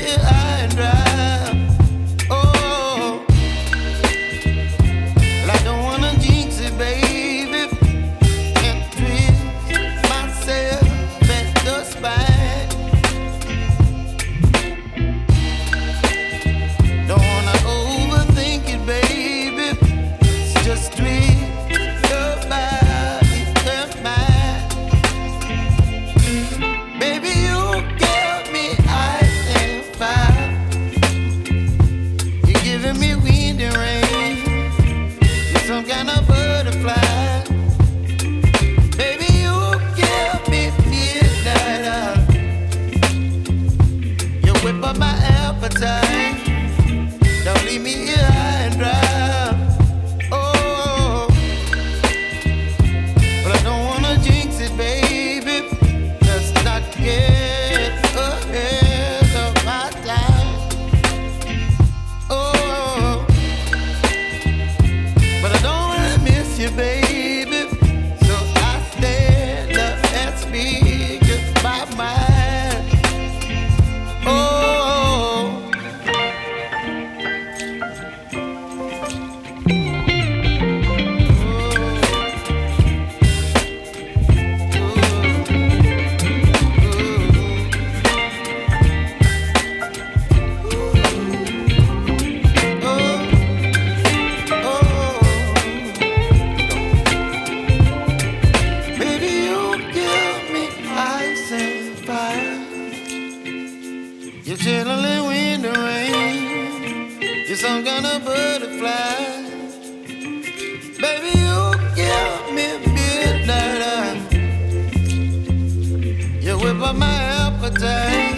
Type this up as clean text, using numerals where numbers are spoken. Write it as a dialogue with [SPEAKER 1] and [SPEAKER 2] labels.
[SPEAKER 1] here high and dry. Oh, well, I don't wanna jinx it, baby, and twist myself at the spine. Don't wanna overthink it, baby. It's just twist your body and mine. Baby, you give me ice and fire. You're giving me wind and rain. You're some kind of butterfly. Baby, you give me midnight. You whip up my appetite. Don't leave me here high and dry. Oh, but I don't wanna jinx it, baby. Let's not get ahead of my time. Oh, but I don't wanna miss you, baby. So I stand up and speak my mind. Oh. Baby, you give me ice and fire. You're chilling wind and rain. You're some kind of butterfly. Baby, you give me midnight. You whip up my appetite.